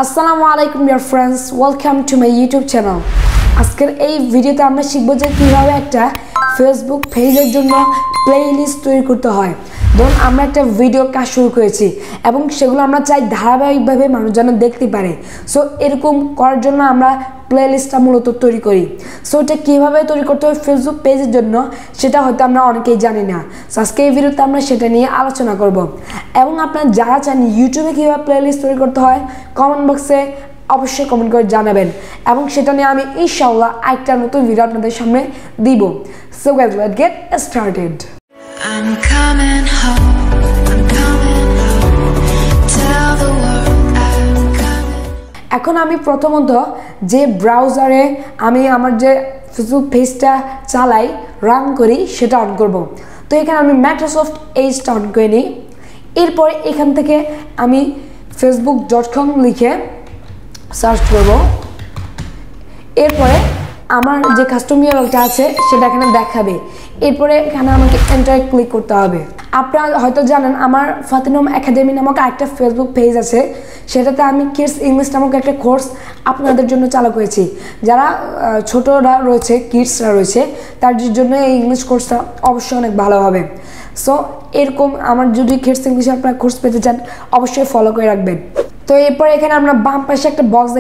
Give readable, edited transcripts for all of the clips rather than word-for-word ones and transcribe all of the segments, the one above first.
আসসালামু আলাইকুম dear friends, welcome to my YouTube channel. আজকের এই ভিডিওতে আমরা শিখব যে কীভাবে একটা ফেসবুক পেজের জন্য প্লেলিস্ট তৈরি করতে হয়। ধরুন আমরা একটা ভিডিও কাজ শুরু করেছি এবং সেগুলো আমরা চাই ধারাবাহিকভাবে মানুষ যেন দেখতে পারে। সো এরকম করার জন্য আমরা প্লেলিস্টটা মূলত তৈরি করি। সো এটা কীভাবে তৈরি করতে হয় ফেসবুক পেজের জন্য সেটা হয়তো আমরা অনেকেই জানি না। সো আজকে এই ভিডিওতে আমরা সেটা নিয়ে আলোচনা করব এবং আপনারা যারা চান ইউটিউবে কীভাবে প্লেলিস্ট তৈরি করতে হয় কমেন্ট বক্সে অবশ্যই কমেন্ট করে জানাবেন এবং সেটা নিয়ে আমি ইনশাআল্লাহ একটা নতুন ভিডিও আপনাদের সামনে দিব। So guys, let's get started. I'm coming home, I'm coming home, tell the world I'm coming. এখন আমি প্রথমত যে ব্রাউজারে আমি আমার যে ফেসবুক পেজটা চালাই রান করি সেটা অন করব। তো এখানে আমি মাইক্রোসফট এজটা অন করে নিই। এরপরে এখান থেকে আমি facebook.com লিখে সার্চ করব। এরপরে আমার যে কাস্টম ইউআরএলটা আছে সেটা এখানে দেখাবে। এরপরে এখানে আমাকে এন্টারে ক্লিক করতে হবে। আপনারা হয়তো জানেন আমার ফাতিনম একাডেমি নামক একটা ফেসবুক পেজ আছে, সেটাতে আমি কিডস ইংলিশ নামক একটা কোর্স আপনাদের জন্য চালু করেছি। যারা ছোটরা রয়েছে, কিডসরা রয়েছে, তাদের জন্য এই ইংলিশ কোর্সটা অবশ্যই অনেক ভালো হবে। সো এরকম আমার যদি কিডস ইংলিশে আপনারা কোর্স পেতে চান অবশ্যই ফলো করে রাখবেন। তো এরপর এখানে আমরা বাম পাশে একটা বক্স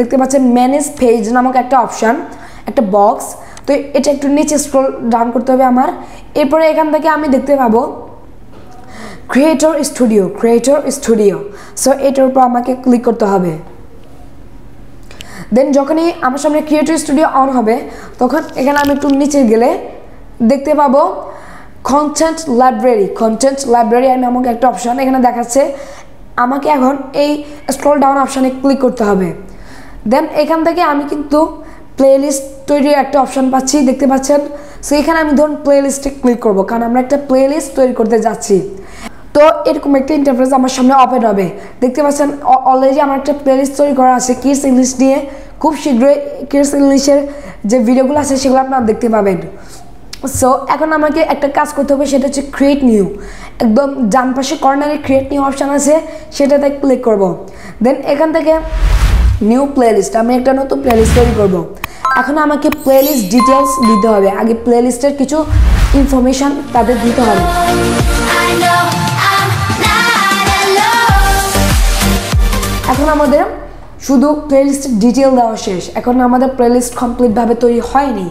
দেখতে পাচ্ছেন ম্যানেজ পেজ নামক একটা অপশান, একটা বক্স। তো এটা একটু নিচে স্ক্রল ডাউন করতে হবে আমার। এরপরে এখান থেকে আমি দেখতে পাবো ক্রিয়েটর স্টুডিও। সো এটার উপর আমাকে ক্লিক করতে হবে। দেন যখনই আমার সামনে ক্রিয়েটর স্টুডিও অন হবে তখন এখানে আমি একটু নিচে গেলে দেখতে পাবো কন্টেন্ট লাইব্রেরি নামক একটা অপশান এখানে দেখাচ্ছে। আমাকে এখন এই স্ক্রল ডাউন অপশানে ক্লিক করতে হবে। দেন এখান থেকে আমি কিন্তু প্লেলিস্ট তৈরির একটা অপশান পাচ্ছি, দেখতে পাচ্ছেন। সো এখানে আমি ধরুন প্লেলিস্টে ক্লিক করব কারণ আমরা একটা প্লেলিস্ট তৈরি করতে যাচ্ছি। তো এরকম একটা ইন্টারফেস আমার সামনে ওপেন হবে, দেখতে পাচ্ছেন। অলরেডি আমার একটা প্লেলিস্ট তৈরি করা আছে কিডস ইংলিশ নিয়ে। খুব শীঘ্রই কিডস ইংলিশের যে ভিডিওগুলো আছে সেগুলো আপনারা দেখতে পাবেন। সো এখন আমাকে একটা কাজ করতে হবে, সেটা হচ্ছে ক্রিয়েট নিউ। একদম ডান পাশে কর্নারে ক্রিয়েট নিউ অপশান আছে, সেটাতে ক্লিক করব। দেন এখান থেকে নিউ প্লেলিস্ট, আমি একটা নতুন প্লেলিস্ট তৈরি করব। এখন আমাকে প্লেলিস্ট ডিটেলস দিতে হবে, আগে প্লেলিস্টের কিছু ইনফরমেশান তাদের দিতে হবে। এখন আমাদের শুধু প্লেলিস্টের ডিটেল দেওয়া শেষ। এখন আমাদের প্লেলিস্ট কমপ্লিটভাবে তৈরি হয়নি।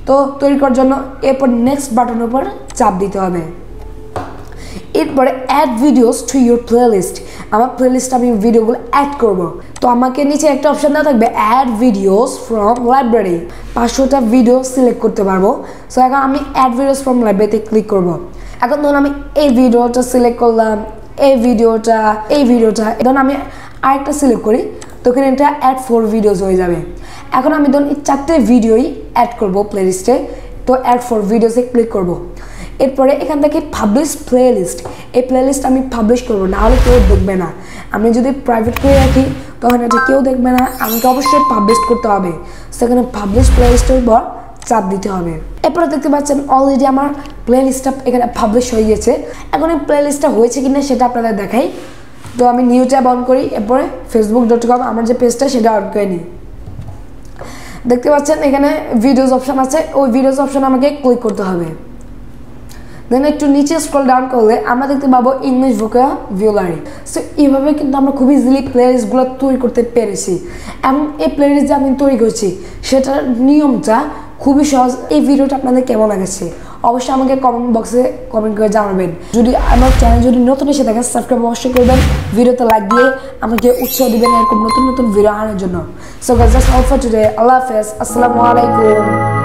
তো তৈরি করার জন্য এরপর নেক্সট বাটনের উপর চাপ দিতে হবে। এরপরে add videos to your playlist, আমার প্লেলিস্টে আমি ভিডিওগুলো অ্যাড করব। তো আমাকে নিচে একটা অপশান দেওয়া থাকবে অ্যাড ভিডিওস ফ্রম লাইব্রেরি, 500টা ভিডিও সিলেক্ট করতে পারবো। সো এখন আমি অ্যাড ভিডিওস ফ্রম লাইব্রেরিতে ক্লিক করব। এখন ধরুন আমি এই ভিডিওটা সিলেক্ট করলাম, এই ভিডিওটা ধরুন আমি আরেকটা সিলেক্ট করি, তো এখানে এটা অ্যাড 4 ভিডিওস হয়ে যাবে। এখন আমি ধরুন এই 4টে ভিডিওই অ্যাড করব প্লেলিস্টে। তো অ্যাড 4 ভিডিওসে ক্লিক করব। এরপরে এখান থেকে পাবলিশ প্লেলিস্ট, এই প্লেলিস্ট আমি পাবলিশ করবো, নাহলে কেউ দেখবে না। আমি যদি প্রাইভেট করে রাখি তখন এটা কেউ দেখবে না, আমাকে অবশ্যই পাবলিশ করতে হবে। সেখানে পাবলিশ প্লেলিস্টের উপর চাপ দিতে হবে। এরপরে দেখতে পাচ্ছেন অলরেডি আমার প্লেলিস্টটা এখানে পাবলিশ হয়ে গেছে। এখন এই প্লেলিস্টটা হয়েছে কিনা সেটা আপনাদের দেখাই। তো আমি নিউ ট্যাব অন করি, এরপরে facebook.com আমার যে পেজটা সেটা অন করে নিই। দেখতে পাচ্ছেন এখানে ভিডিওস অপশান আছে, ওই ভিডিওস অপশান আমাকে ক্লিক করতে হবে। দেন একটু নিচে স্ক্রল ডাউন করলে আমরা দেখতে পাবো ইংলিশ ভোকাবুলারি। সো এইভাবে কিন্তু আমরা খুব ইজিলি প্লেলিস্টগুলো তৈরি করতে পেরেছি এবং এই প্লেলিস্ট যে আমি তৈরি করছি সেটার নিয়মটা খুবই সহজ। এই ভিডিওটা আপনাদের কেমন লাগছে অবশ্যই আমাকে কমেন্ট বক্সে কমেন্ট করে জানাবেন। যদি আমার চ্যানেল যদি নতুন এসে থাকে সাবস্ক্রাইব অবশ্যই করবেন, ভিডিওতে লাইক দিয়ে আমাকে উৎসাহ দিবেন এরকম নতুন ভিডিও আনার জন্য। So guys, that's all for today. আল্লাহ হাফেজ, আসসালামু আলাইকুম।